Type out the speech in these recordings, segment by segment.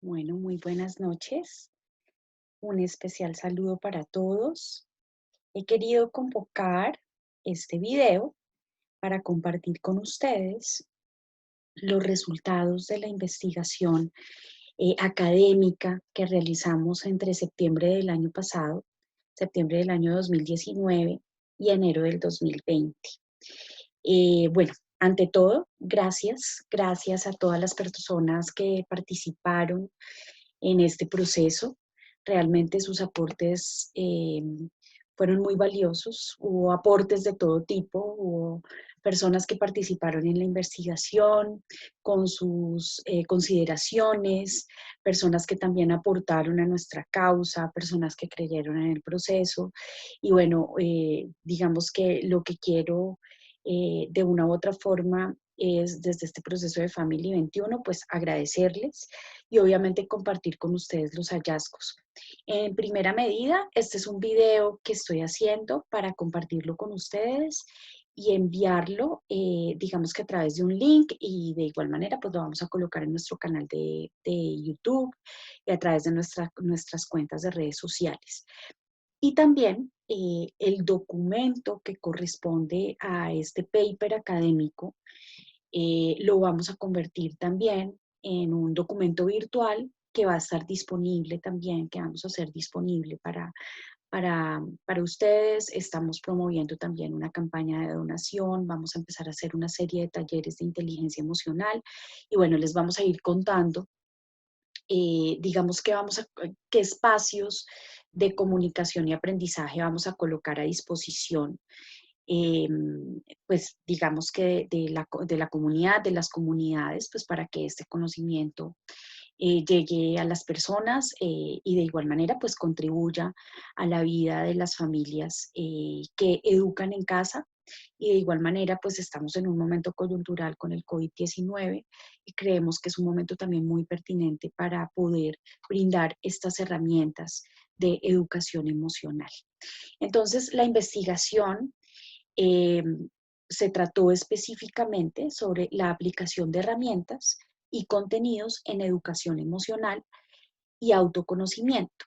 Bueno, muy buenas noches. Un especial saludo para todos. He querido convocar este video para compartir con ustedes los resultados de la investigación académica que realizamos entre septiembre del año pasado, septiembre del año 2019 y enero del 2020. Bueno, ante todo, gracias a todas las personas que participaron en este proceso. Realmente sus aportes fueron muy valiosos. Hubo aportes de todo tipo, hubo personas que participaron en la investigación con sus consideraciones, personas que también aportaron a nuestra causa, personas que creyeron en el proceso. Y bueno, digamos que lo que quiero de una u otra forma es desde este proceso de Family 21, pues agradecerles y obviamente compartir con ustedes los hallazgos. En primera medida, este es un video que estoy haciendo para compartirlo con ustedes y enviarlo, digamos que a través de un link, y de igual manera pues lo vamos a colocar en nuestro canal de YouTube y a través de nuestras cuentas de redes sociales. Y también el documento que corresponde a este paper académico lo vamos a convertir también en un documento virtual que va a estar disponible también, que vamos a hacer disponible para ustedes. Estamos promoviendo también una campaña de donación, vamos a empezar a hacer una serie de talleres de inteligencia emocional y bueno, les vamos a ir contando, digamos que qué espacios de comunicación y aprendizaje vamos a colocar a disposición, eh, pues digamos que de la comunidad, de las comunidades, pues para que este conocimiento llegue a las personas y de igual manera pues contribuya a la vida de las familias que educan en casa. Y de igual manera pues estamos en un momento coyuntural con el COVID-19 y creemos que es un momento también muy pertinente para poder brindar estas herramientas de educación emocional. Entonces, la investigación eh, se trató específicamente sobre la aplicación de herramientas y contenidos en educación emocional y autoconocimiento.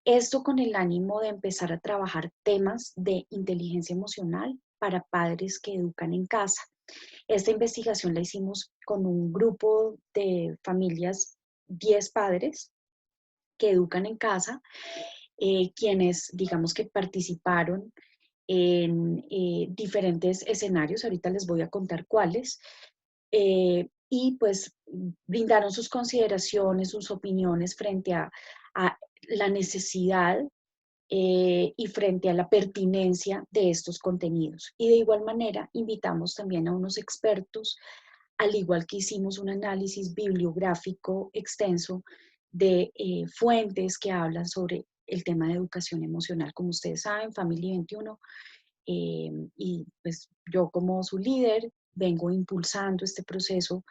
Esto con el ánimo de empezar a trabajar temas de inteligencia emocional para padres que educan en casa. Esta investigación la hicimos con un grupo de familias, 10 padres que educan en casa, quienes digamos que participaron en diferentes escenarios, ahorita les voy a contar cuáles, y pues brindaron sus consideraciones, sus opiniones frente a la necesidad y frente a la pertinencia de estos contenidos. Y de igual manera invitamos también a unos expertos, al igual que hicimos un análisis bibliográfico extenso de fuentes que hablan sobre el tema de educación emocional. Como ustedes saben, Family 21, y pues yo como su líder vengo impulsando este proceso,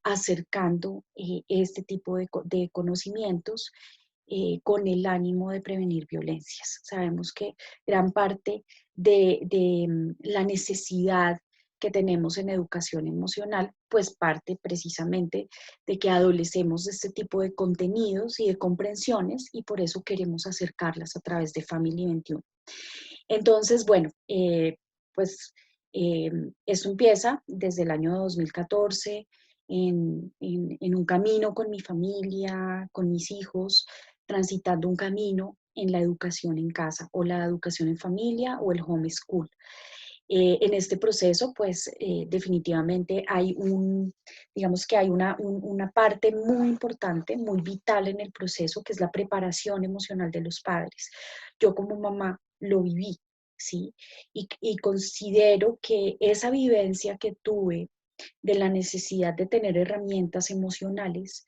acercando este tipo de conocimientos con el ánimo de prevenir violencias. Sabemos que gran parte de la necesidad que tenemos en educación emocional, pues parte precisamente de que adolecemos de este tipo de contenidos y de comprensiones y por eso queremos acercarlas a través de Family 21. Entonces, bueno, pues esto empieza desde el año 2014 en un camino con mi familia, con mis hijos, transitando un camino en la educación en casa o la educación en familia o el homeschool. En este proceso, pues definitivamente hay digamos que hay una parte muy importante, muy vital en el proceso, que es la preparación emocional de los padres. Yo como mamá lo viví, ¿sí? Y considero que esa vivencia que tuve de la necesidad de tener herramientas emocionales,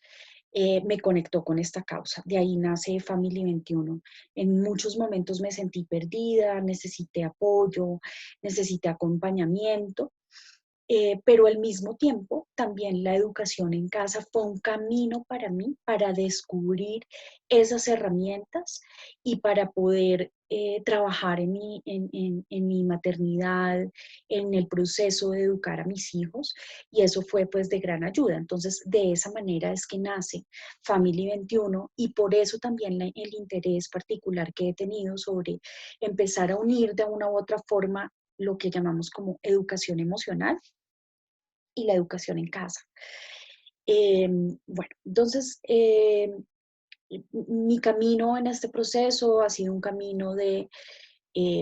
me conectó con esta causa. De ahí nace Family 21. En muchos momentos me sentí perdida, necesité apoyo, necesité acompañamiento pero al mismo tiempo también la educación en casa fue un camino para mí para descubrir esas herramientas y para poder trabajar en mi maternidad, en el proceso de educar a mis hijos, y eso fue pues de gran ayuda. Entonces de esa manera es que nace Family 21, y por eso también el interés particular que he tenido sobre empezar a unir de una u otra forma lo que llamamos como educación emocional y la educación en casa. Bueno, entonces, mi camino en este proceso ha sido un camino de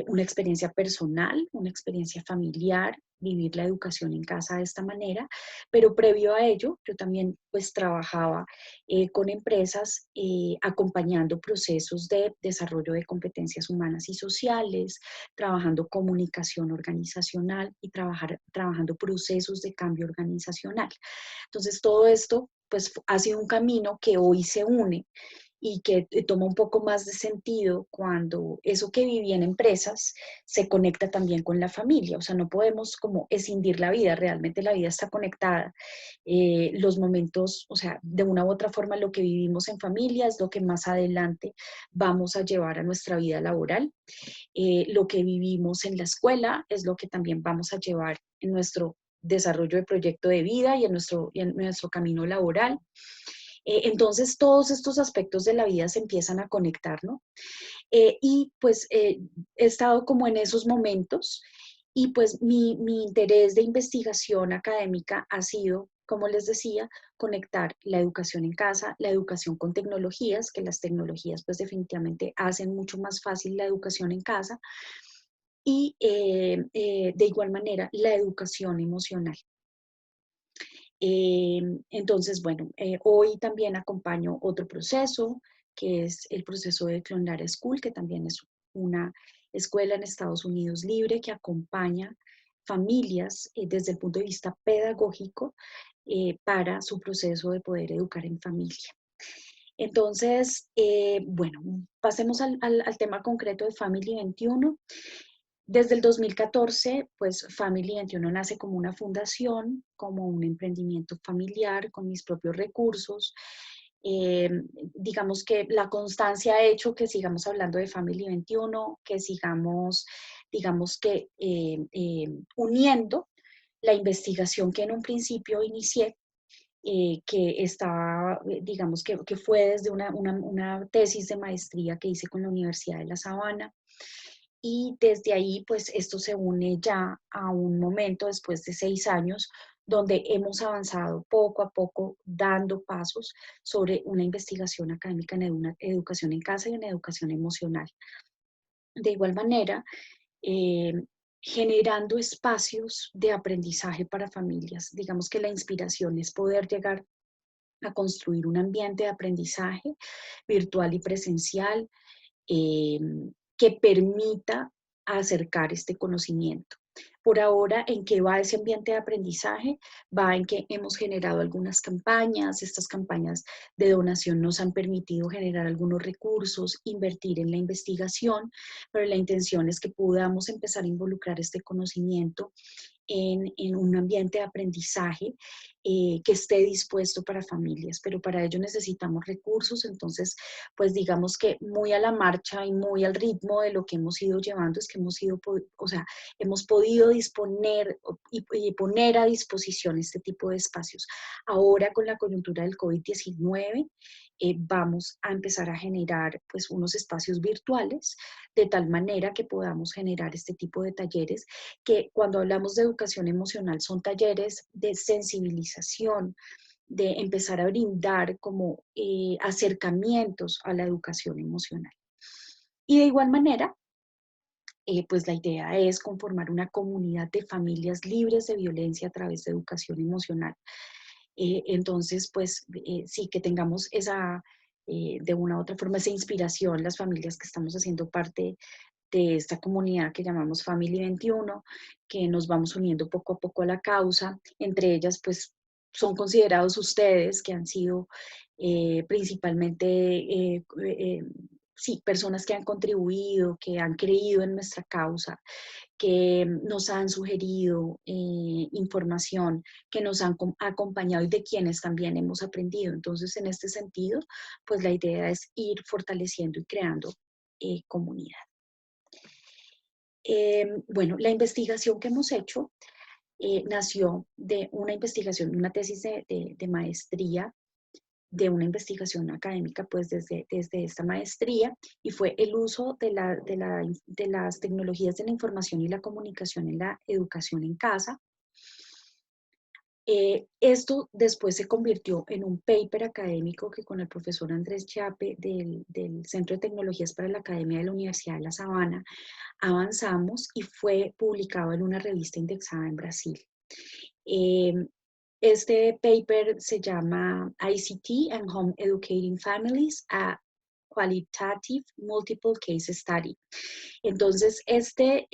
una experiencia personal, una experiencia familiar, vivir la educación en casa de esta manera, pero previo a ello, yo también pues trabajaba con empresas acompañando procesos de desarrollo de competencias humanas y sociales, trabajando comunicación organizacional y trabajando procesos de cambio organizacional. Entonces, todo esto pues ha sido un camino que hoy se une y que toma un poco más de sentido cuando eso que viví en empresas se conecta también con la familia. O sea, no podemos como escindir la vida, realmente la vida está conectada. Los momentos, o sea, de una u otra forma lo que vivimos en familia es lo que más adelante vamos a llevar a nuestra vida laboral. Lo que vivimos en la escuela es lo que también vamos a llevar en nuestro desarrollo de proyecto de vida y en nuestro camino laboral. Entonces, todos estos aspectos de la vida se empiezan a conectar, ¿no? Y pues he estado como en esos momentos, y pues mi interés de investigación académica ha sido, como les decía, conectar la educación en casa, la educación con tecnologías, que las tecnologías pues definitivamente hacen mucho más fácil la educación en casa, y de igual manera la educación emocional. Entonces, bueno, hoy también acompaño otro proceso, que es el proceso de Clonlara School, que también es una escuela en Estados Unidos libre que acompaña familias desde el punto de vista pedagógico para su proceso de poder educar en familia. Entonces, bueno, pasemos al tema concreto de Family 21. Desde el 2014, pues Family 21 nace como una fundación, como un emprendimiento familiar con mis propios recursos. Eh, digamos que la constancia ha hecho que sigamos hablando de Family 21, que sigamos, digamos que uniendo la investigación que en un principio inicié, que está, digamos que fue desde una tesis de maestría que hice con la Universidad de La Sabana, y desde ahí, pues esto se une ya a un momento después de 6 años donde hemos avanzado poco a poco dando pasos sobre una investigación académica en educación en casa y en educación emocional. De igual manera, eh, generando espacios de aprendizaje para familias. Digamos que la inspiración es poder llegar a construir un ambiente de aprendizaje virtual y presencial, eh, que permita acercar este conocimiento. Por ahora, ¿en qué va ese ambiente de aprendizaje? Va en que hemos generado algunas campañas, estas campañas de donación nos han permitido generar algunos recursos, invertir en la investigación, pero la intención es que podamos empezar a involucrar este conocimiento en un ambiente de aprendizaje que esté dispuesto para familias, pero para ello necesitamos recursos. Entonces, pues digamos que muy a la marcha y muy al ritmo de lo que hemos ido llevando es que hemos ido, o sea, hemos podido disponer y poner a disposición este tipo de espacios. Ahora con la coyuntura del COVID-19, vamos a empezar a generar pues unos espacios virtuales de tal manera que podamos generar este tipo de talleres, que cuando hablamos de educación emocional son talleres de sensibilización, de empezar a brindar como acercamientos a la educación emocional. Y de igual manera, pues la idea es conformar una comunidad de familias libres de violencia a través de educación emocional. Entonces, pues sí, que tengamos esa, de una u otra forma, esa inspiración, las familias que estamos haciendo parte de esta comunidad que llamamos Family 21, que nos vamos uniendo poco a poco a la causa. Entre ellas, pues son considerados ustedes, que han sido principalmente sí, personas que han contribuido, que han creído en nuestra causa, que nos han sugerido información, que nos han acompañado y de quienes también hemos aprendido. Entonces, en este sentido, pues la idea es ir fortaleciendo y creando comunidad. Bueno, la investigación que hemos hecho nació de una investigación, una tesis de maestría, de una investigación académica, pues desde esta maestría, y fue el uso de las tecnologías de la información y la comunicación en la educación en casa. Esto después se convirtió en un paper académico que con el profesor Andrés Chiappe del Centro de Tecnologías para la Academia de la Universidad de La Sabana avanzamos y fue publicado en una revista indexada en Brasil. Este paper se llama ICT and Home Educating Families, a Qualitative Multiple Case Study. Entonces, este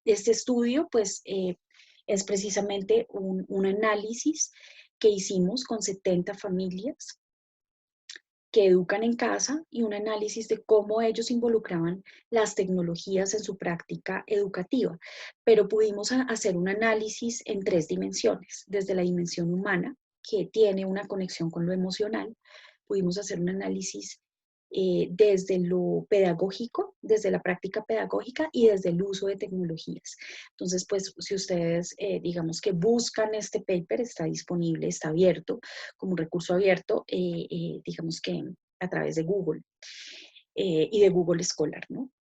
estudio pues, es precisamente un análisis que hicimos con 70 familias que educan en casa y un análisis de cómo ellos involucraban las tecnologías en su práctica educativa. Pero pudimos hacer un análisis en 3 dimensiones, desde la dimensión humana, que tiene una conexión con lo emocional, pudimos hacer un análisis desde lo pedagógico, desde la práctica pedagógica y desde el uso de tecnologías. Entonces, pues, si ustedes, digamos que buscan este paper, está disponible, está abierto, como un recurso abierto, digamos que a través de Google y de Google Scholar, ¿no?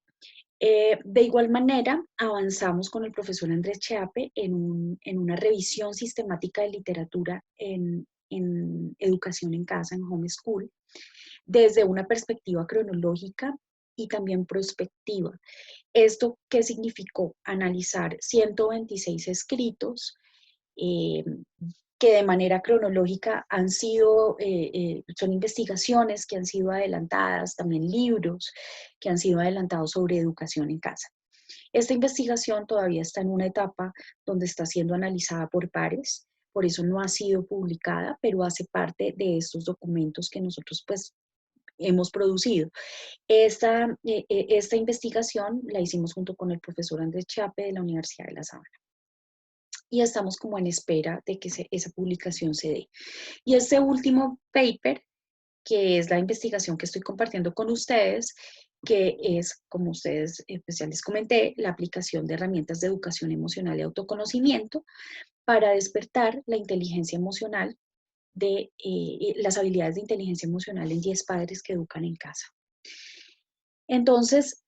De igual manera, avanzamos con el profesor Andrés Chiappe en una revisión sistemática de literatura en educación en casa, en homeschool, desde una perspectiva cronológica y también prospectiva. ¿Esto qué significó? Analizar 126 escritos eh, que de manera cronológica han sido, son investigaciones que han sido adelantadas, también libros que han sido adelantados sobre educación en casa. Esta investigación todavía está en una etapa donde está siendo analizada por pares, por eso no ha sido publicada, pero hace parte de estos documentos que nosotros pues hemos producido. Esta investigación la hicimos junto con el profesor Andrés Chiappe de la Universidad de La Sabana. Y estamos como en espera de que esa publicación se dé. Y este último paper, que es la investigación que estoy compartiendo con ustedes, que es, como ustedes pues ya les comenté, la aplicación de herramientas de educación emocional y autoconocimiento para despertar la inteligencia emocional de las habilidades de inteligencia emocional en 10 padres que educan en casa. Entonces,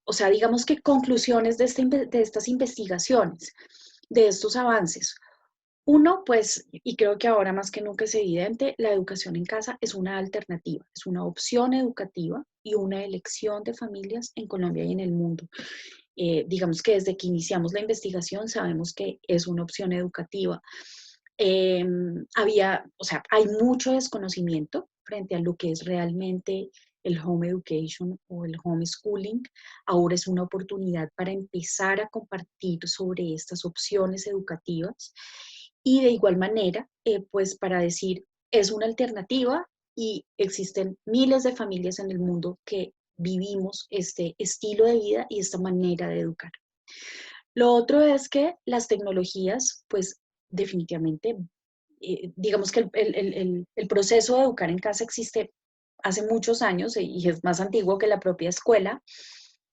o sea, digamos que conclusiones de estas investigaciones, de estos avances. Uno, pues, y creo que ahora más que nunca es evidente, la educación en casa es una alternativa, es una opción educativa y una elección de familias en Colombia y en el mundo. Digamos que desde que iniciamos la investigación sabemos que es una opción educativa. O sea, hay mucho desconocimiento frente a lo que es realmente el home education o el homeschooling. Ahora es una oportunidad para empezar a compartir sobre estas opciones educativas y de igual manera, pues para decir, es una alternativa y existen miles de familias en el mundo que vivimos este estilo de vida y esta manera de educar. Lo otro es que las tecnologías, pues definitivamente, digamos que el proceso de educar en casa existe hace muchos años y es más antiguo que la propia escuela,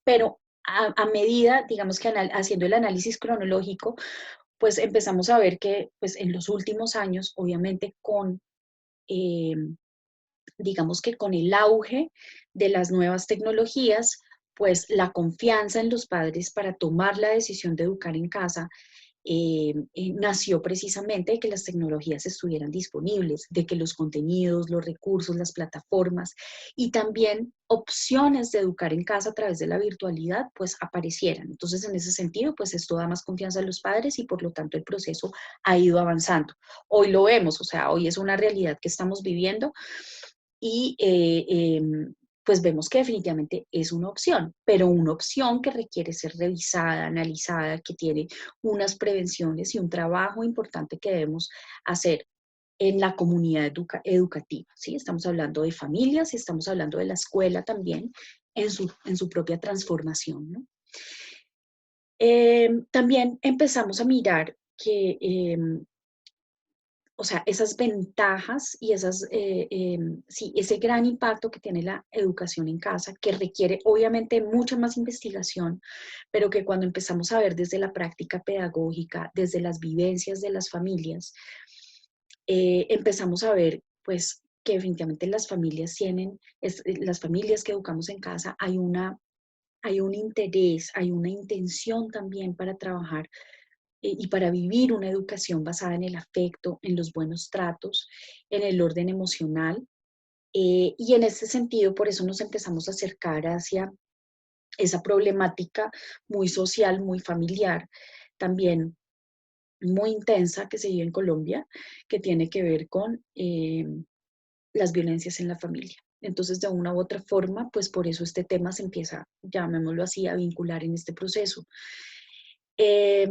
pero a medida, digamos que haciendo el análisis cronológico, pues empezamos a ver que pues, en los últimos años, obviamente eh, digamos que con el auge de las nuevas tecnologías, pues la confianza en los padres para tomar la decisión de educar en casa nació precisamente de que las tecnologías estuvieran disponibles, de que los contenidos, los recursos, las plataformas y también opciones de educar en casa a través de la virtualidad pues aparecieran. Entonces en ese sentido pues esto da más confianza a los padres y por lo tanto el proceso ha ido avanzando. Hoy lo vemos, o sea, hoy es una realidad que estamos viviendo y pues vemos que definitivamente es una opción, pero una opción que requiere ser revisada, analizada, que tiene unas prevenciones y un trabajo importante que debemos hacer en la comunidad educativa, ¿sí? Estamos hablando de familias y estamos hablando de la escuela también en su propia transformación, ¿no? También empezamos a mirar que, o sea, esas ventajas y sí, ese gran impacto que tiene la educación en casa, que requiere obviamente mucha más investigación, pero que cuando empezamos a ver desde la práctica pedagógica, desde las vivencias de las familias, empezamos a ver, pues, que definitivamente las familias las familias que educamos en casa, hay un interés, hay una intención también para trabajar y para vivir una educación basada en el afecto, en los buenos tratos, en el orden emocional. Y en ese sentido, por eso nos empezamos a acercar hacia esa problemática muy social, muy familiar, también muy intensa que se vive en Colombia, que tiene que ver con las violencias en la familia. Entonces, de una u otra forma, pues por eso este tema se empieza, llamémoslo así, a vincular en este proceso. Eh,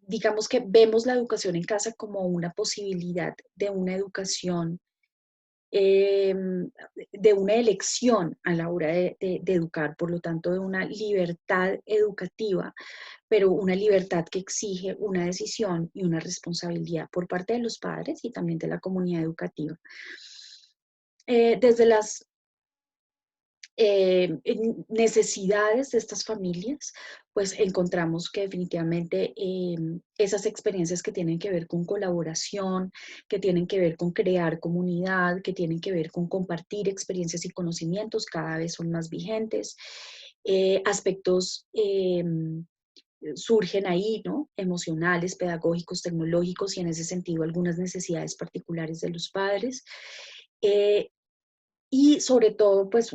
digamos que vemos la educación en casa como una posibilidad de una educación, eh, de una elección a la hora de educar, por lo tanto de una libertad educativa, pero una libertad que exige una decisión y una responsabilidad por parte de los padres y también de la comunidad educativa. Desde las necesidades de estas familias, pues encontramos que definitivamente esas experiencias que tienen que ver con colaboración, que tienen que ver con crear comunidad, que tienen que ver con compartir experiencias y conocimientos, cada vez son más vigentes. Aspectos surgen ahí, ¿no? Emocionales, pedagógicos, tecnológicos y en ese sentido algunas necesidades particulares de los padres. Eh, y sobre todo, pues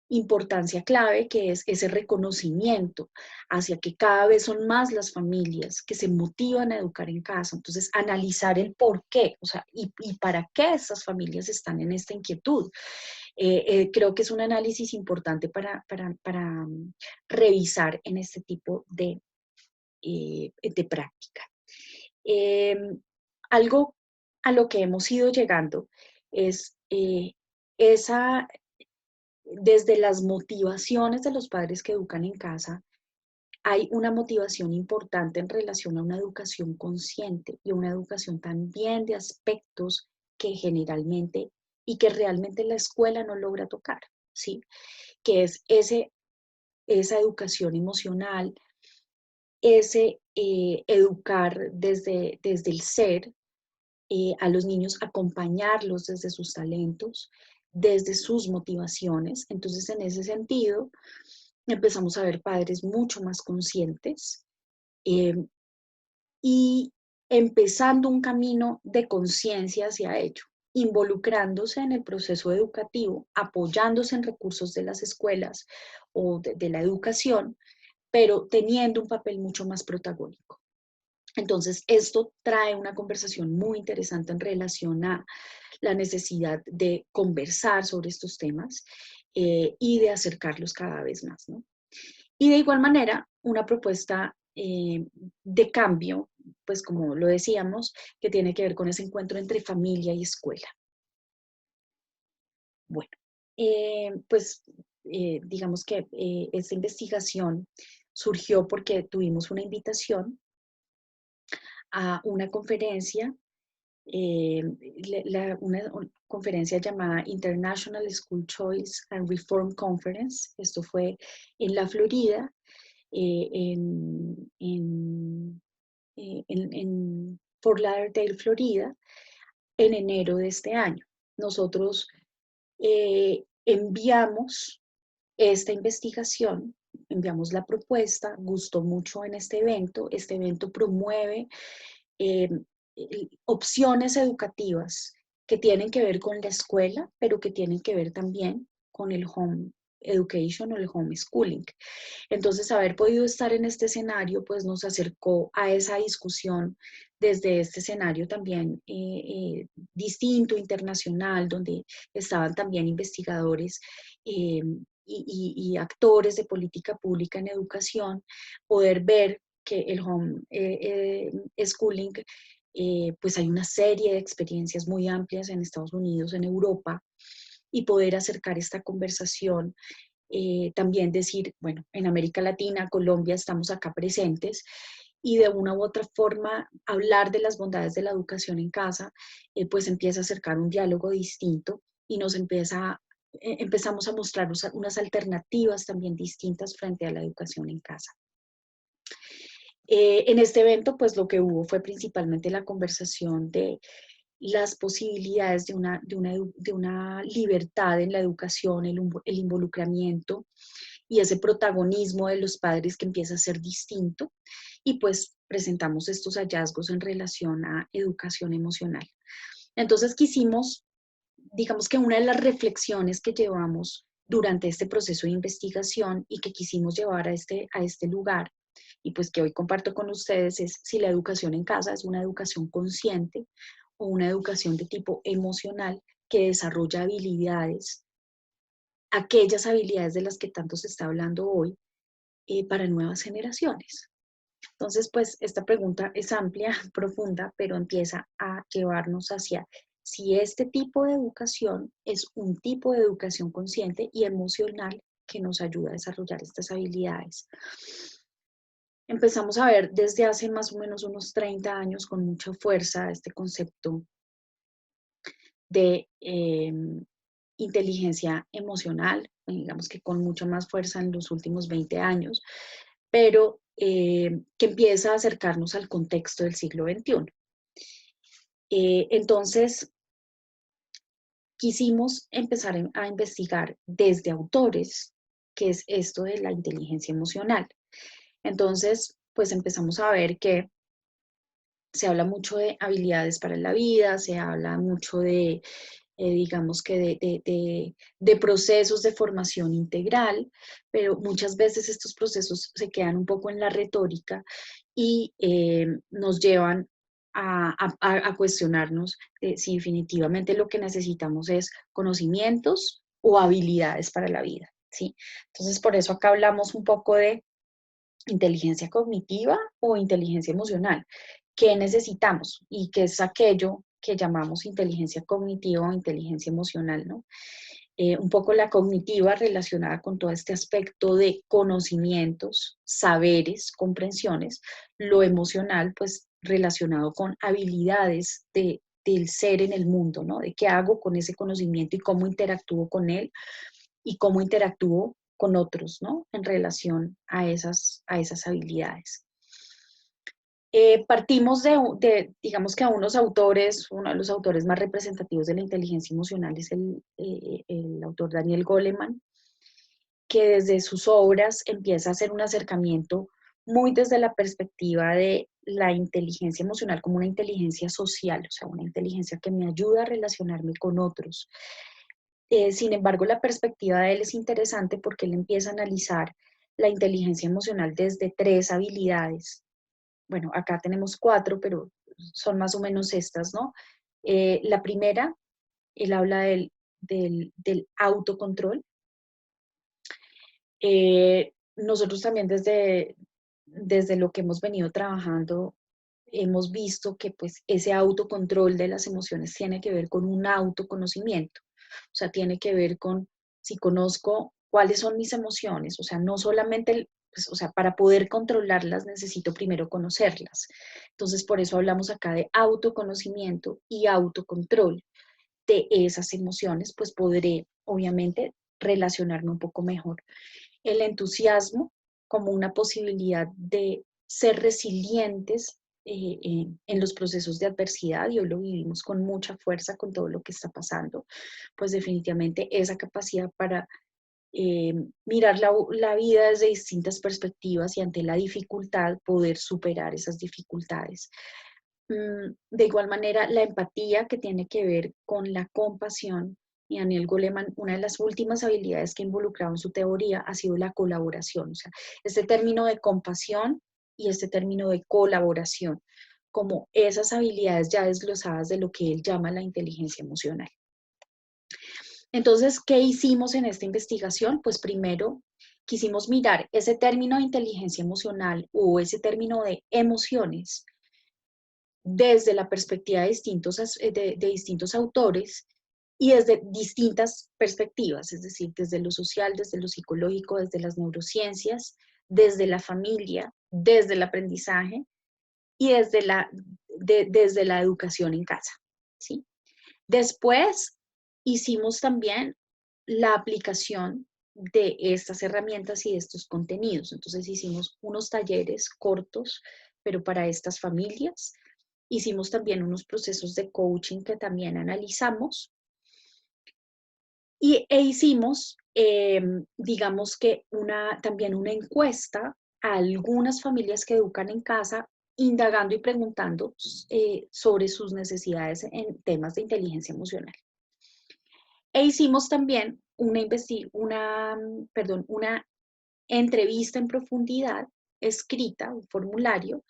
importancia clave que es ese reconocimiento hacia que cada vez son más las familias que se motivan a educar en casa. Entonces, analizar el por qué, o sea, y para qué estas familias están en esta inquietud. Creo que es un análisis importante para revisar en este tipo de práctica. Eh, Algo a lo que hemos ido llegando es esa, desde las motivaciones de los padres que educan en casa, hay una motivación importante en relación a una educación consciente y una educación también de aspectos que generalmente y que realmente la escuela no logra tocar, ¿sí? Que es esa educación emocional, ese educar desde el ser, a los niños, acompañarlos desde sus talentos, desde sus motivaciones. Entonces, en ese sentido, empezamos a ver padres mucho más conscientes eh, y empezando un camino de conciencia hacia ello, involucrándose en el proceso educativo, apoyándose en recursos de las escuelas o de la educación, pero teniendo un papel mucho más protagónico. Entonces, esto trae una conversación muy interesante en relación a la necesidad de conversar sobre estos temas y de acercarlos cada vez más, ¿no? Y de igual manera, una propuesta de cambio, pues como lo decíamos, que tiene que ver con ese encuentro entre familia y escuela. Bueno, pues digamos que esta investigación surgió porque tuvimos una invitación a una conferencia, eh, una conferencia llamada International School Choice and Reform Conference. Esto fue en la Florida, eh, en, en, en Fort Lauderdale, Florida, en enero de este año. Nosotros enviamos esta investigación, enviamos la propuesta, gustó mucho en este evento. Este evento promueve eh, opciones educativas que tienen que ver con la escuela, pero que tienen que ver también con el home education o el homeschooling. Entonces, haber podido estar en este escenario, pues nos acercó a esa discusión desde este escenario también distinto, internacional, donde estaban también investigadores y actores de política pública en educación, poder ver que el schooling, pues hay una serie de experiencias muy amplias en Estados Unidos, en Europa, y poder acercar esta conversación. También decir, bueno, en América Latina, Colombia, estamos acá presentes y de una u otra forma hablar de las bondades de la educación en casa, pues empieza a acercar un diálogo distinto y empezamos a mostrar unas alternativas también distintas frente a la educación en casa. En este evento, pues lo que hubo fue principalmente la conversación de las posibilidades de una libertad en la educación, el involucramiento y ese protagonismo de los padres que empieza a ser distinto. Y pues presentamos estos hallazgos en relación a educación emocional. Entonces quisimos, digamos que una de las reflexiones que llevamos durante este proceso de investigación y que quisimos llevar a este lugar, y pues que hoy comparto con ustedes, es si la educación en casa es una educación consciente o una educación de tipo emocional que desarrolla habilidades, aquellas habilidades de las que tanto se está hablando hoy, para nuevas generaciones. Entonces, pues esta pregunta es amplia, profunda, pero empieza a llevarnos hacia si este tipo de educación es un tipo de educación consciente y emocional que nos ayuda a desarrollar estas habilidades. Empezamos a ver desde hace más o menos unos 30 años con mucha fuerza este concepto de inteligencia emocional, digamos que con mucha más fuerza en los últimos 20 años, pero que empieza a acercarnos al contexto del siglo XXI. Entonces, quisimos empezar a investigar desde autores qué es esto de la inteligencia emocional. Entonces, pues empezamos a ver que se habla mucho de habilidades para la vida, se habla mucho de, digamos que de procesos de formación integral, pero muchas veces estos procesos se quedan un poco en la retórica y nos llevan a cuestionarnos si definitivamente lo que necesitamos es conocimientos o habilidades para la vida, ¿sí? Entonces, por eso acá hablamos un poco de inteligencia cognitiva o inteligencia emocional. ¿Qué necesitamos? Y qué es aquello que llamamos inteligencia cognitiva o inteligencia emocional, ¿no? Un poco la cognitiva relacionada con todo este aspecto de conocimientos, saberes, comprensiones, lo emocional, pues relacionado con habilidades del ser en el mundo, ¿no? De qué hago con ese conocimiento y cómo interactúo con él y cómo interactúo con otros, ¿no? En relación a esas habilidades. Partimos digamos que a unos autores, uno de los autores más representativos de la inteligencia emocional es el autor Daniel Goleman, que desde sus obras empieza a hacer un acercamiento muy desde la perspectiva de la inteligencia emocional como una inteligencia social, o sea, una inteligencia que me ayuda a relacionarme con otros. Sin embargo, la perspectiva de él es interesante porque él empieza a analizar la inteligencia emocional desde 3 habilidades. Bueno, acá tenemos 4, pero son más o menos estas, ¿no? La primera, él habla del autocontrol. Nosotros también desde lo que hemos venido trabajando, hemos visto que pues ese autocontrol de las emociones tiene que ver con un autoconocimiento. O sea, tiene que ver con si conozco cuáles son mis emociones, o sea, no solamente, pues, o sea, para poder controlarlas necesito primero conocerlas. Entonces, por eso hablamos acá de autoconocimiento y autocontrol de esas emociones, pues podré, obviamente, relacionarme un poco mejor. El entusiasmo como una posibilidad de ser resilientes en los procesos de adversidad, y hoy lo vivimos con mucha fuerza con todo lo que está pasando, pues definitivamente esa capacidad para mirar la vida desde distintas perspectivas y ante la dificultad poder superar esas dificultades. De igual manera, la empatía que tiene que ver con la compasión, y Daniel Goleman, una de las últimas habilidades que ha involucrado en su teoría ha sido la colaboración, o sea, este término de compasión y este término de colaboración, como esas habilidades ya desglosadas de lo que él llama la inteligencia emocional. Entonces, ¿qué hicimos en esta investigación? Pues primero, quisimos mirar ese término de inteligencia emocional o ese término de emociones desde la perspectiva de de distintos autores y desde distintas perspectivas, es decir, desde lo social, desde lo psicológico, desde las neurociencias, desde la familia, desde el aprendizaje y desde la educación en casa, ¿sí? Después hicimos también la aplicación de estas herramientas y de estos contenidos. Entonces hicimos unos talleres cortos, pero para estas familias. Hicimos también unos procesos de coaching que también analizamos e hicimos, digamos que también una encuesta a algunas familias que educan en casa, indagando y preguntando sobre sus necesidades en temas de inteligencia emocional. E hicimos también una entrevista en profundidad escrita, un formulario,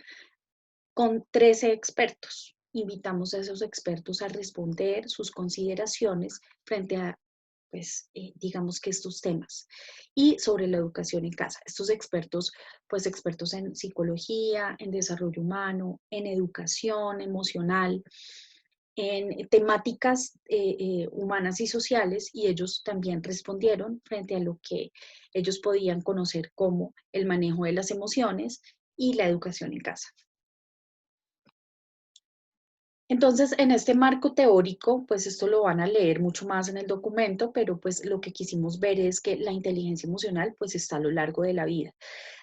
con 13 expertos. Invitamos a esos expertos a responder sus consideraciones frente a, pues, digamos que estos temas. Y sobre la educación en casa. Estos expertos, pues expertos en psicología, en desarrollo humano, en educación emocional, en temáticas humanas y sociales, y ellos también respondieron frente a lo que ellos podían conocer como el manejo de las emociones y la educación en casa. Entonces, en este marco teórico, pues esto lo van a leer mucho más en el documento, pero pues lo que quisimos ver es que la inteligencia emocional pues está a lo largo de la vida,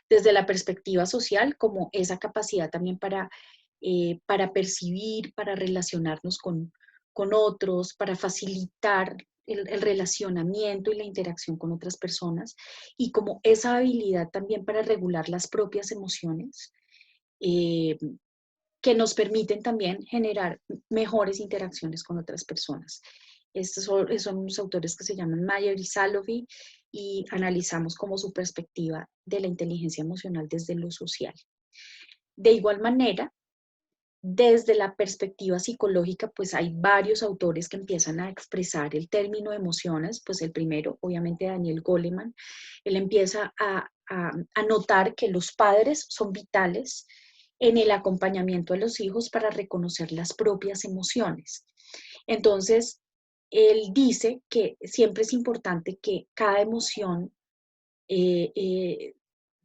desde la perspectiva social como esa capacidad también para percibir, para relacionarnos con otros, para facilitar el relacionamiento y la interacción con otras personas, y como esa habilidad también para regular las propias emociones. eh, que nos permiten también generar mejores interacciones con otras personas. Estos son unos autores que se llaman Mayer y Salovey, y analizamos como su perspectiva de la inteligencia emocional desde lo social. De igual manera, desde la perspectiva psicológica, pues hay varios autores que empiezan a expresar el término de emociones. Pues el primero, obviamente, Daniel Goleman. Él empieza a notar que los padres son vitales en el acompañamiento de los hijos para reconocer las propias emociones. Entonces, él dice que siempre es importante que cada emoción eh, eh,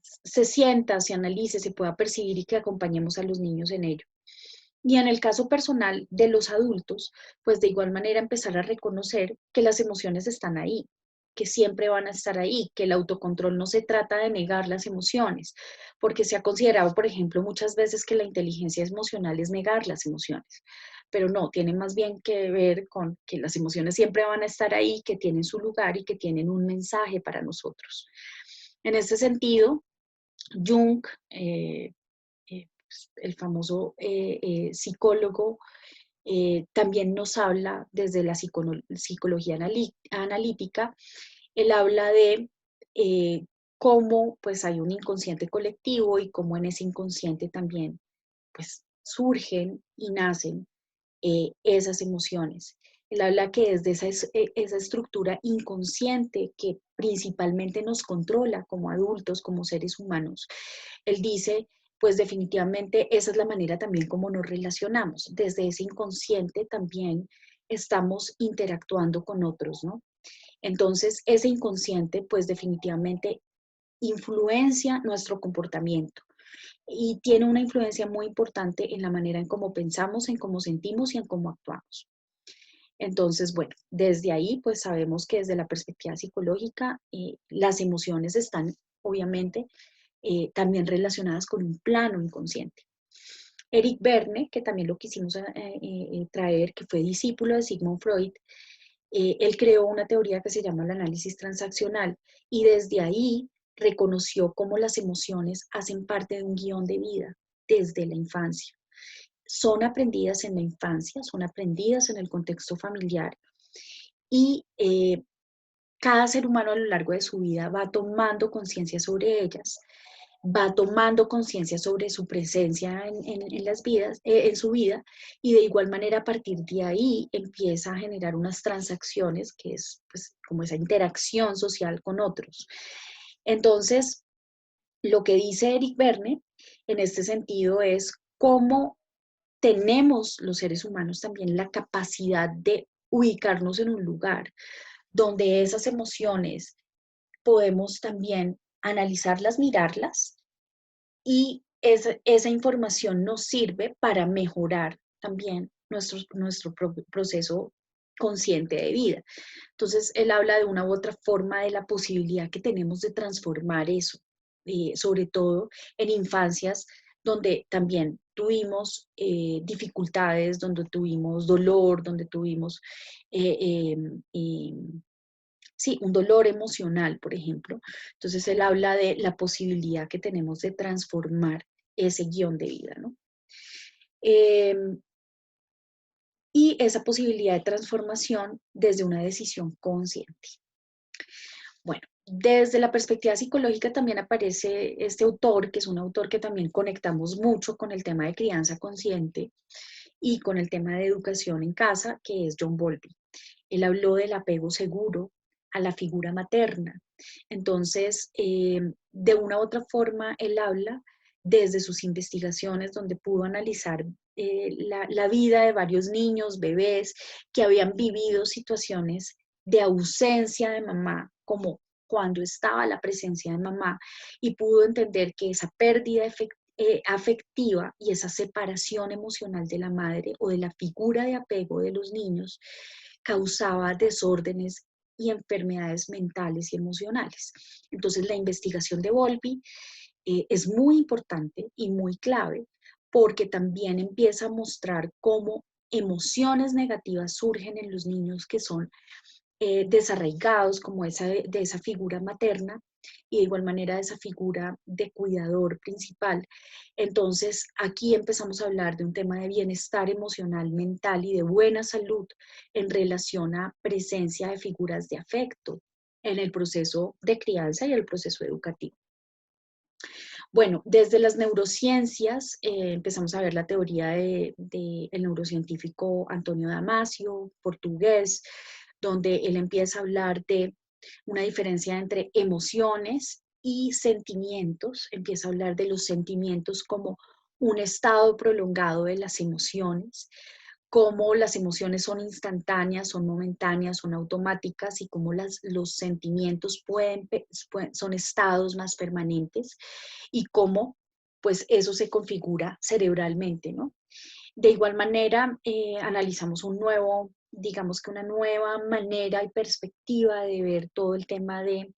se sienta, se analice, se pueda percibir y que acompañemos a los niños en ello. Y en el caso personal de los adultos, pues de igual manera empezar a reconocer que las emociones están ahí, que siempre van a estar ahí, que el autocontrol no se trata de negar las emociones, porque se ha considerado, por ejemplo, muchas veces que la inteligencia emocional es negar las emociones, pero no, tiene más bien que ver con que las emociones siempre van a estar ahí, que tienen su lugar y que tienen un mensaje para nosotros. En este sentido, Jung, pues, el famoso psicólogo, también nos habla desde la psicología analítica. Él habla de cómo pues hay un inconsciente colectivo y cómo en ese inconsciente también pues surgen y nacen esas emociones. Él habla que desde esa estructura inconsciente que principalmente nos controla como adultos, como seres humanos, él dice, pues definitivamente esa es la manera también como nos relacionamos. Desde ese inconsciente también estamos interactuando con otros, ¿no? Entonces, ese inconsciente, pues definitivamente influencia nuestro comportamiento y tiene una influencia muy importante en la manera en cómo pensamos, en cómo sentimos y en cómo actuamos. Entonces, bueno, desde ahí pues sabemos que desde la perspectiva psicológica las emociones están obviamente también relacionadas con un plano inconsciente. Eric Berne, que también lo quisimos traer, que fue discípulo de Sigmund Freud, él creó una teoría que se llama el análisis transaccional y desde ahí reconoció cómo las emociones hacen parte de un guión de vida desde la infancia. Son aprendidas en la infancia, son aprendidas en el contexto familiar y cada ser humano a lo largo de su vida va tomando conciencia sobre ellas, va tomando conciencia sobre su presencia en las vidas, en su vida, y de igual manera a partir de ahí empieza a generar unas transacciones, que es pues, como esa interacción social con otros. Entonces, lo que dice Eric Berne en este sentido es cómo tenemos los seres humanos también la capacidad de ubicarnos en un lugar donde esas emociones podemos también analizarlas, mirarlas, y esa información nos sirve para mejorar también nuestro proceso consciente de vida. Entonces, él habla de una u otra forma de la posibilidad que tenemos de transformar eso, sobre todo en infancias donde también tuvimos dificultades, donde tuvimos dolor, donde tuvimos eh, eh, eh, sí, un dolor emocional, por ejemplo. Entonces él habla de la posibilidad que tenemos de transformar ese guión de vida, ¿no? Eh, y esa posibilidad de transformación desde una decisión consciente. Bueno, desde la perspectiva psicológica también aparece este autor, que es un autor que también conectamos mucho con el tema de crianza consciente y con el tema de educación en casa, que es John Bowlby. Él habló del apego seguro a la figura materna. Entonces, de una u otra forma, él habla desde sus investigaciones donde pudo analizar la vida de varios niños, bebés, que habían vivido situaciones de ausencia de mamá, como cuando estaba la presencia de mamá, y pudo entender que esa pérdida afectiva y esa separación emocional de la madre o de la figura de apego de los niños causaba desórdenes y enfermedades mentales y emocionales. Entonces, la investigación de Bowlby es muy importante y muy clave porque también empieza a mostrar cómo emociones negativas surgen en los niños que son desarraigados como de esa figura materna y de igual manera de esa figura de cuidador principal. Entonces, aquí empezamos a hablar de un tema de bienestar emocional, mental y de buena salud en relación a presencia de figuras de afecto en el proceso de crianza y el proceso educativo. Bueno, desde las neurociencias empezamos a ver la teoría del neurocientífico Antonio Damasio, portugués, donde él empieza a hablar de una diferencia entre emociones y sentimientos, empieza a hablar de los sentimientos como un estado prolongado de las emociones, cómo las emociones son instantáneas, son momentáneas, son automáticas y cómo los sentimientos son estados más permanentes y cómo pues eso se configura cerebralmente, ¿no? De igual manera, analizamos digamos que una nueva manera y perspectiva de ver todo el tema de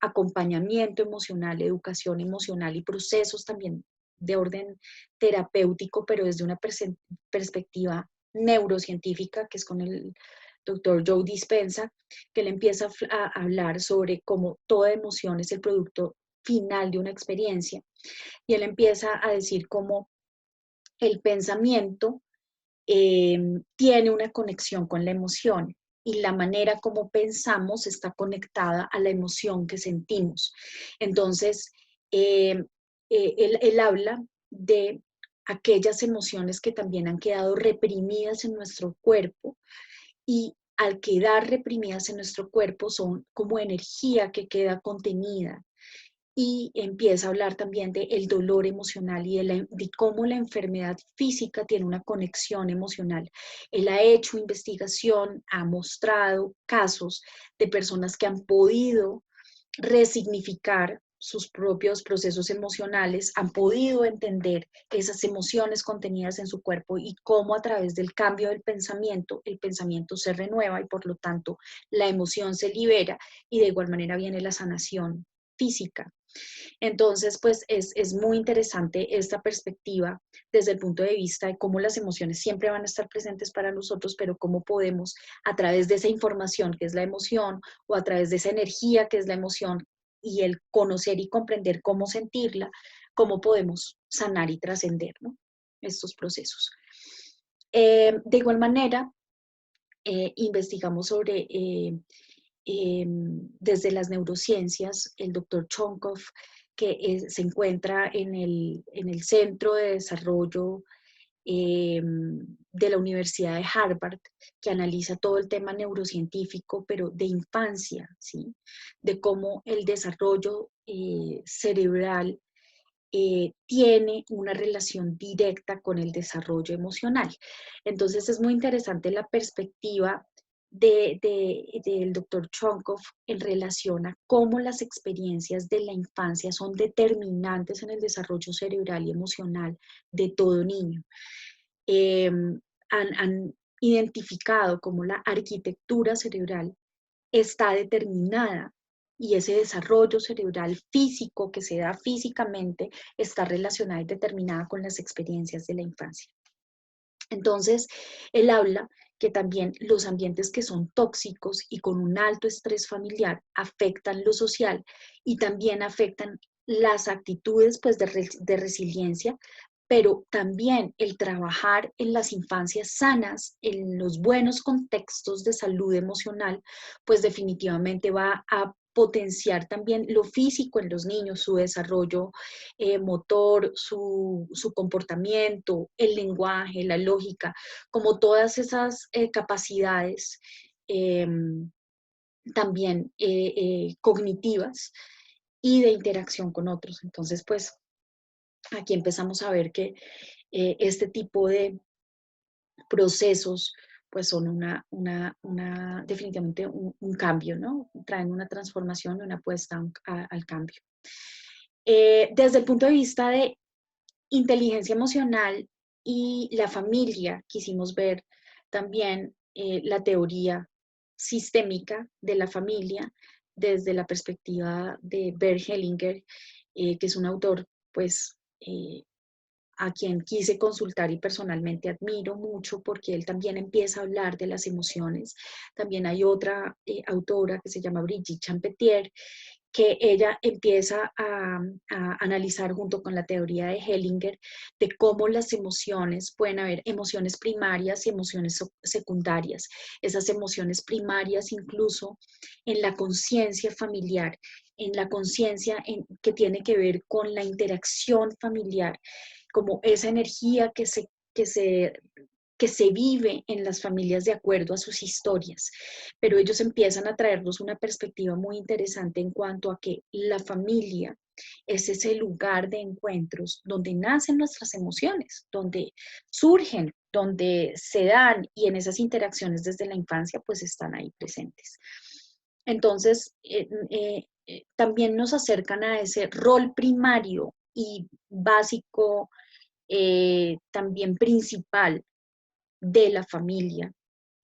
acompañamiento emocional, educación emocional y procesos también de orden terapéutico, pero desde una perspectiva neurocientífica, que es con el doctor Joe Dispenza, que él empieza a hablar sobre cómo toda emoción es el producto final de una experiencia. Y él empieza a decir cómo el pensamiento tiene una conexión con la emoción y la manera como pensamos está conectada a la emoción que sentimos. Entonces, él habla de aquellas emociones que también han quedado reprimidas en nuestro cuerpo y al quedar reprimidas en nuestro cuerpo son como energía que queda contenida y empieza a hablar también del dolor emocional y de cómo la enfermedad física tiene una conexión emocional. Él ha hecho investigación, ha mostrado casos de personas que han podido resignificar sus propios procesos emocionales, han podido entender esas emociones contenidas en su cuerpo y cómo a través del cambio del pensamiento, el pensamiento se renueva y por lo tanto la emoción se libera y de igual manera viene la sanación física. Entonces, pues es muy interesante esta perspectiva desde el punto de vista de cómo las emociones siempre van a estar presentes para nosotros, pero cómo podemos a través de esa información que es la emoción o a través de esa energía que es la emoción y el conocer y comprender cómo sentirla, cómo podemos sanar y trascender, ¿no? Estos procesos. De igual manera, investigamos sobre desde las neurociencias, el doctor Chonkov, que se encuentra en el Centro de Desarrollo de la Universidad de Harvard, que analiza todo el tema neurocientífico, pero de infancia, ¿sí? De cómo el desarrollo cerebral tiene una relación directa con el desarrollo emocional. Entonces es muy interesante la perspectiva del doctor Chonkov en relación a cómo las experiencias de la infancia son determinantes en el desarrollo cerebral y emocional de todo niño. Han identificado cómo la arquitectura cerebral está determinada y ese desarrollo cerebral físico que se da físicamente está relacionada y determinada con las experiencias de la infancia. Entonces, él habla que también los ambientes que son tóxicos y con un alto estrés familiar afectan lo social y también afectan las actitudes pues, de resiliencia, pero también el trabajar en las infancias sanas, en los buenos contextos de salud emocional, pues definitivamente va a potenciar también lo físico en los niños, su desarrollo motor, su comportamiento, el lenguaje, la lógica, como todas esas capacidades eh, también cognitivas y de interacción con otros. Entonces, pues aquí empezamos a ver que este tipo de procesos pues son definitivamente un cambio, ¿no? Traen una transformación, una apuesta al cambio. Desde el punto de vista de inteligencia emocional y la familia, quisimos ver también la teoría sistémica de la familia desde la perspectiva de Bert Hellinger, que es un autor, pues, a quien quise consultar y personalmente admiro mucho porque él también empieza a hablar de las emociones. También hay otra autora que se llama Brigitte Champetier, que ella empieza a analizar junto con la teoría de Hellinger de cómo las emociones, pueden haber emociones primarias y emociones secundarias. Esas emociones primarias incluso en la conciencia familiar, en la conciencia que tiene que ver con la interacción familiar, como esa energía que se vive en las familias de acuerdo a sus historias, pero ellos empiezan a traernos una perspectiva muy interesante en cuanto a que la familia es ese lugar de encuentros donde nacen nuestras emociones, donde surgen, donde se dan y en esas interacciones desde la infancia pues están ahí presentes. Entonces, también nos acercan a ese rol primario y básico, también principal de la familia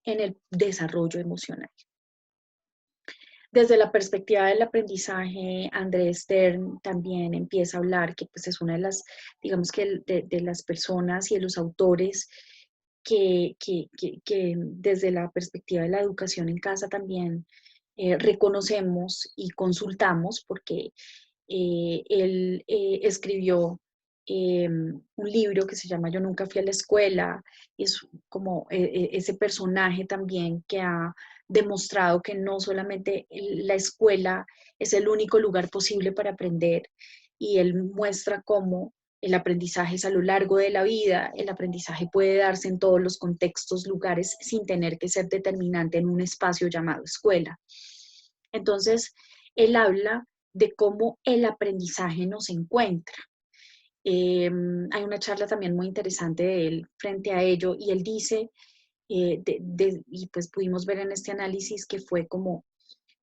en el desarrollo emocional. Desde la perspectiva del aprendizaje, Andrés Stern también empieza a hablar que pues, es una de las, digamos que de las personas y de los autores que desde la perspectiva de la educación en casa también reconocemos y consultamos porque él escribió un libro que se llama Yo nunca fui a la escuela, y es como ese personaje también que ha demostrado que no solamente la escuela es el único lugar posible para aprender, y él muestra cómo el aprendizaje es a lo largo de la vida, el aprendizaje puede darse en todos los contextos, lugares, sin tener que ser determinante en un espacio llamado escuela. Entonces, él habla de cómo el aprendizaje nos encuentra. Hay una charla también muy interesante de él frente a ello y él dice, y pues pudimos ver en este análisis que fue como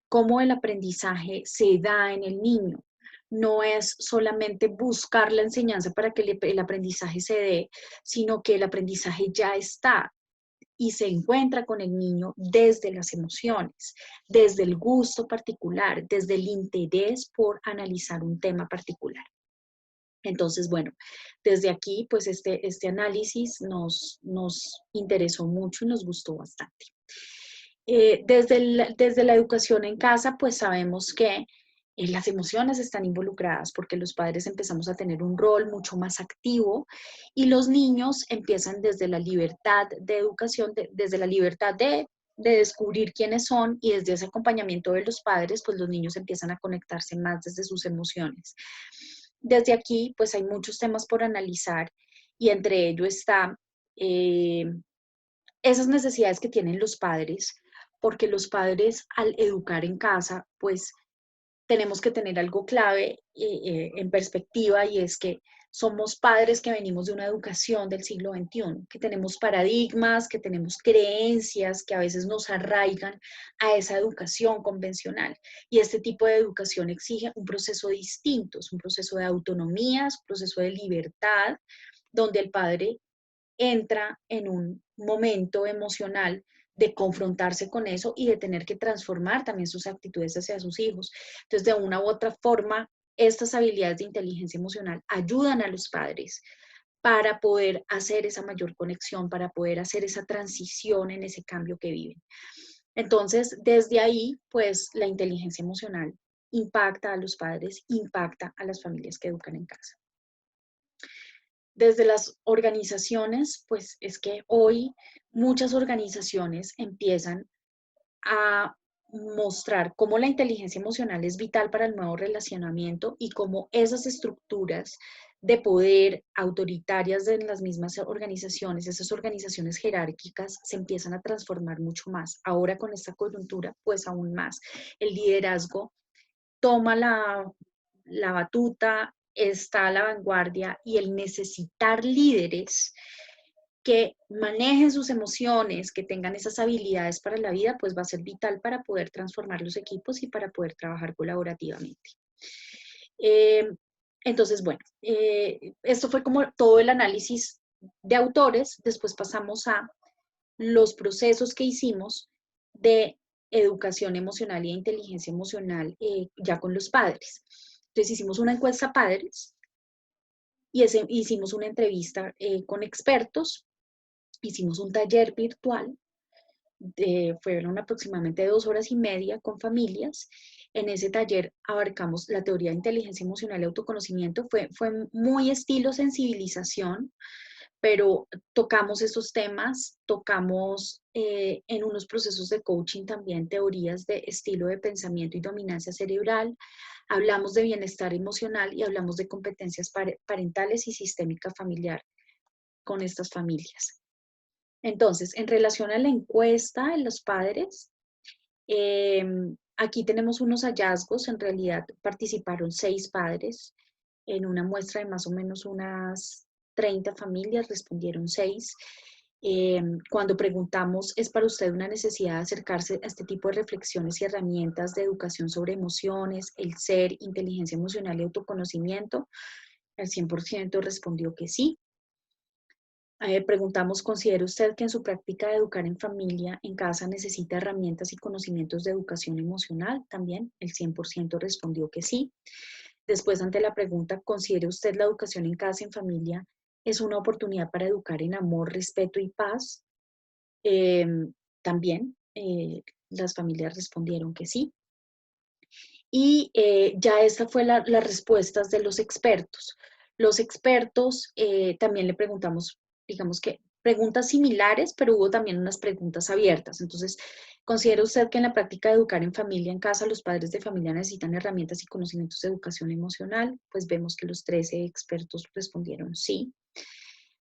cómo el aprendizaje se da en el niño. No es solamente buscar la enseñanza para que el aprendizaje se dé, sino que el aprendizaje ya está y se encuentra con el niño desde las emociones, desde el gusto particular, desde el interés por analizar un tema particular. Entonces, bueno, desde aquí, pues este análisis nos interesó mucho y nos gustó bastante. Desde la educación en casa, pues sabemos que las emociones están involucradas porque los padres empezamos a tener un rol mucho más activo y los niños empiezan desde la libertad de educación, desde la libertad de descubrir quiénes son y desde ese acompañamiento de los padres, pues los niños empiezan a conectarse más desde sus emociones. Desde aquí, pues hay muchos temas por analizar y entre ellos está eh, esas necesidades que tienen los padres, porque los padres al educar en casa, pues tenemos que tener algo clave en perspectiva y es que somos padres que venimos de una educación del siglo XXI, que tenemos paradigmas, que tenemos creencias que a veces nos arraigan a esa educación convencional. Y este tipo de educación exige un proceso distinto, es un proceso de autonomía, es un proceso de libertad, donde el padre entra en un momento emocional de confrontarse con eso y de tener que transformar también sus actitudes hacia sus hijos. Entonces, de una u otra forma, estas habilidades de inteligencia emocional ayudan a los padres para poder hacer esa mayor conexión, para poder hacer esa transición en ese cambio que viven. Entonces, desde ahí, pues la inteligencia emocional impacta a los padres, impacta a las familias que educan en casa. Desde las organizaciones, pues es que hoy muchas organizaciones empiezan a mostrar cómo la inteligencia emocional es vital para el nuevo relacionamiento y cómo esas estructuras de poder autoritarias de las mismas organizaciones, esas organizaciones jerárquicas, se empiezan a transformar mucho más. Ahora con esta coyuntura, pues aún más. El liderazgo toma la batuta, está a la vanguardia y el necesitar líderes que manejen sus emociones, que tengan esas habilidades para la vida, pues va a ser vital para poder transformar los equipos y para poder trabajar colaborativamente. Eh, entonces, bueno, esto fue como todo el análisis de autores. Después pasamos a los procesos que hicimos de educación emocional y de inteligencia emocional ya con los padres. Entonces hicimos una encuesta a padres y hicimos una entrevista con expertos, hicimos un taller virtual, fueron aproximadamente 2 horas y media con familias. En ese taller abarcamos la teoría de inteligencia emocional y autoconocimiento, fue muy estilo sensibilización, pero tocamos esos temas, tocamos en unos procesos de coaching también teorías de estilo de pensamiento y dominancia cerebral, hablamos de bienestar emocional y hablamos de competencias parentales y sistémica familiar con estas familias. Entonces, en relación a la encuesta de los padres, eh, aquí tenemos unos hallazgos, en realidad participaron 6 padres en una muestra de más o menos unas 30 familias, respondieron 6. Cuando preguntamos, ¿es para usted una necesidad de acercarse a este tipo de reflexiones y herramientas de educación sobre emociones, el ser, inteligencia emocional y autoconocimiento? El 100% respondió que sí. Preguntamos, ¿considera usted que en su práctica de educar en familia, en casa, necesita herramientas y conocimientos de educación emocional? También el 100% respondió que sí. Después, ante la pregunta, ¿considera usted la educación en casa, en familia, es una oportunidad para educar en amor, respeto y paz? Eh, también las familias respondieron que sí. Y ya esta fue las respuestas de los expertos. Los expertos también le preguntamos, digamos que preguntas similares, pero hubo también unas preguntas abiertas. Entonces, ¿considera usted que en la práctica de educar en familia, en casa, los padres de familia necesitan herramientas y conocimientos de educación emocional? Pues vemos que los 13 expertos respondieron sí,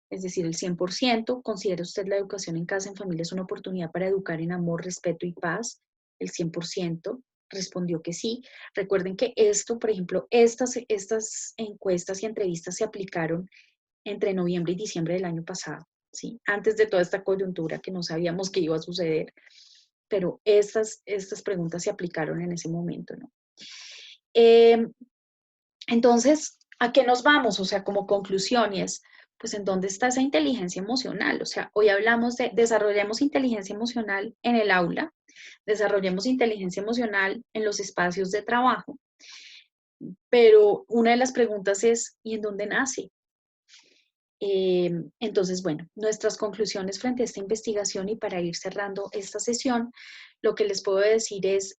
es decir, el 100%. ¿Considera usted la educación en casa, en familia, es una oportunidad para educar en amor, respeto y paz? El 100% respondió que sí. Recuerden que esto, por ejemplo, estas encuestas y entrevistas se aplicaron entre noviembre y diciembre del año pasado, ¿sí? Antes de toda esta coyuntura que no sabíamos que iba a suceder, pero estas preguntas se aplicaron en ese momento, ¿no? Eh, entonces, ¿a qué nos vamos? O sea, como conclusión, y es, pues, ¿en dónde está esa inteligencia emocional? O sea, hoy hablamos de desarrollemos inteligencia emocional en el aula, desarrollemos inteligencia emocional en los espacios de trabajo, pero una de las preguntas es, ¿y en dónde nace? Entonces, bueno, nuestras conclusiones frente a esta investigación y para ir cerrando esta sesión, lo que les puedo decir es,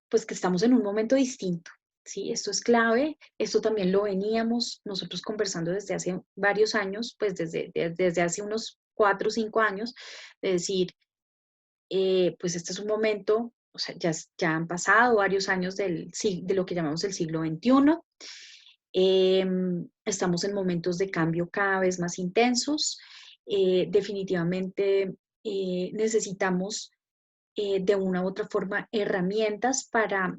pues que estamos en un momento distinto, ¿sí? Esto es clave, esto también lo veníamos nosotros conversando desde hace varios años, pues desde hace unos 4 o 5 años, de decir, pues este es un momento, o sea, ya han pasado varios años de lo que llamamos el siglo XXI, Estamos en momentos de cambio cada vez más intensos. Definitivamente necesitamos de una u otra forma herramientas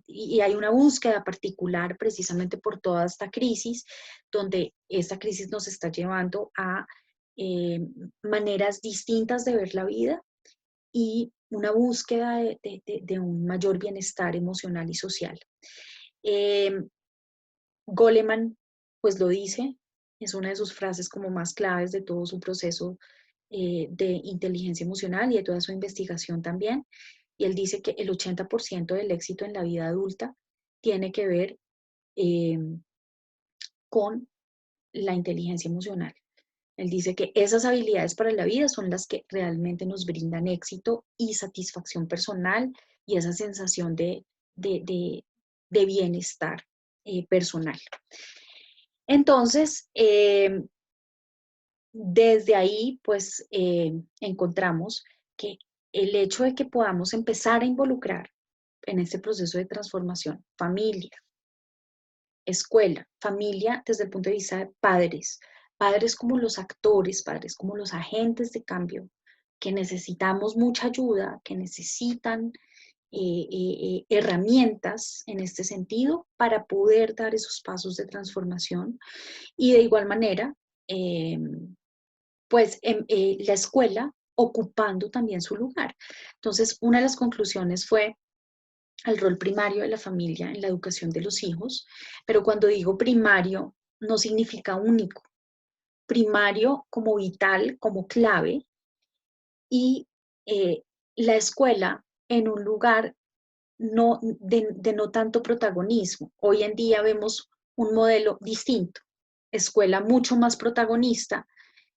y hay una búsqueda particular precisamente por toda esta crisis, donde esta crisis nos está llevando a eh, maneras distintas de ver la vida y una búsqueda de un mayor bienestar emocional y social. Eh, Goleman, pues lo dice, es una de sus frases como más claves de todo su proceso de inteligencia emocional y de toda su investigación también. Y él dice que el 80% del éxito en la vida adulta tiene que ver eh, con la inteligencia emocional. Él dice que esas habilidades para la vida son las que realmente nos brindan éxito y satisfacción personal y esa sensación de, de, de bienestar personal. Entonces, desde ahí, pues, encontramos que el hecho de que podamos empezar a involucrar en este proceso de transformación familia, escuela, familia desde el punto de vista de padres, padres como los actores, padres como los agentes de cambio, que necesitamos mucha ayuda, que necesitan herramientas en este sentido para poder dar esos pasos de transformación. Y de igual manera, pues la escuela ocupando también su lugar. Entonces, una de las conclusiones fue el rol primario de la familia en la educación de los hijos, pero cuando digo primario no significa único, primario como vital, como clave, y la escuela en un lugar de no tanto protagonismo. Hoy en día vemos un modelo distinto, escuela mucho más protagonista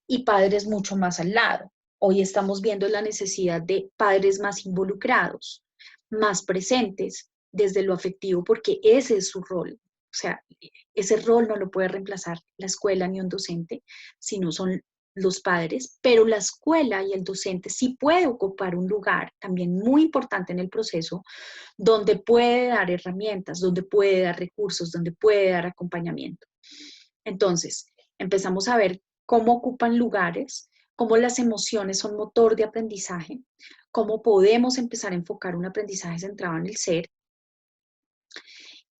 y padres mucho más al lado. Hoy estamos viendo la necesidad de padres más involucrados, más presentes desde lo afectivo, porque ese es su rol. O sea, ese rol no lo puede reemplazar la escuela ni un docente, sino son los padres, pero la escuela y el docente sí puede ocupar un lugar también muy importante en el proceso, donde puede dar herramientas, donde puede dar recursos, donde puede dar acompañamiento. Entonces, empezamos a ver cómo ocupan lugares, cómo las emociones son motor de aprendizaje, cómo podemos empezar a enfocar un aprendizaje centrado en el ser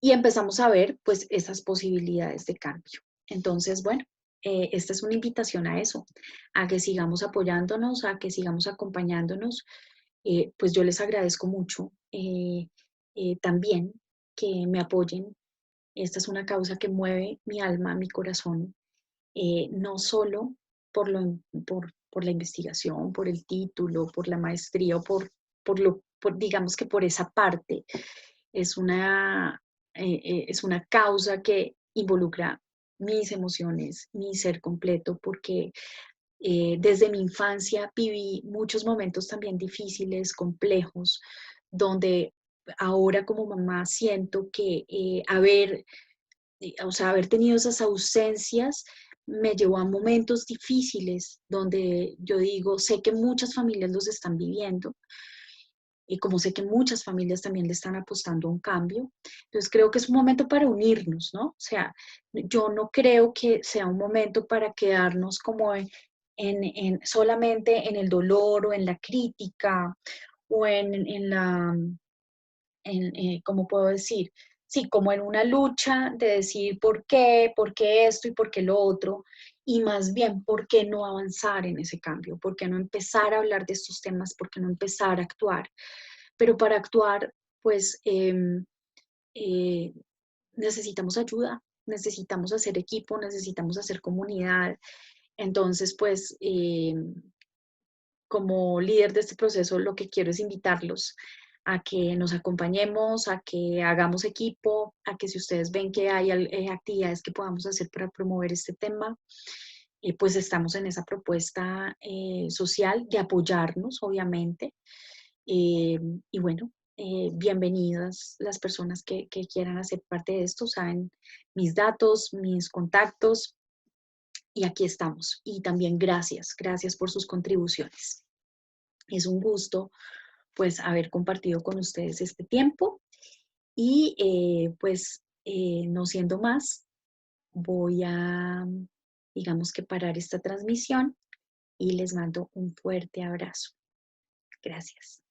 y empezamos a ver pues esas posibilidades de cambio. Entonces, bueno, esta es una invitación a eso, a que sigamos apoyándonos, a que sigamos acompañándonos. Pues yo les agradezco mucho también que me apoyen. Esta es una causa que mueve mi alma, mi corazón, no solo por la investigación, por el título, por la maestría o digamos que por esa parte. Es es una causa que involucra mis emociones, mi ser completo, porque desde mi infancia viví muchos momentos también difíciles, complejos, donde ahora como mamá siento que o sea, haber tenido esas ausencias me llevó a momentos difíciles donde yo digo, sé que muchas familias los están viviendo y como sé que muchas familias también le están apostando a un cambio, entonces creo que es un momento para unirnos, ¿no? O sea, yo no creo que sea un momento para quedarnos como solamente en el dolor o en la crítica o ¿cómo puedo decir? Sí, como en una lucha de decir por qué esto y por qué lo otro, y más bien por qué no avanzar en ese cambio, por qué no empezar a hablar de estos temas, por qué no empezar a actuar. Pero para actuar, pues eh, necesitamos ayuda, necesitamos hacer equipo, necesitamos hacer comunidad. Entonces, pues como líder de este proceso, lo que quiero es invitarlos a que nos acompañemos, a que hagamos equipo, a que si ustedes ven que hay actividades que podamos hacer para promover este tema, pues estamos en esa propuesta social de apoyarnos, obviamente. Eh, y bueno, bienvenidas las personas que quieran hacer parte de esto, saben mis datos, mis contactos, y aquí estamos. Y también gracias por sus contribuciones. Es un gusto pues haber compartido con ustedes este tiempo y pues no siendo más, voy a, digamos que parar esta transmisión y les mando un fuerte abrazo. Gracias.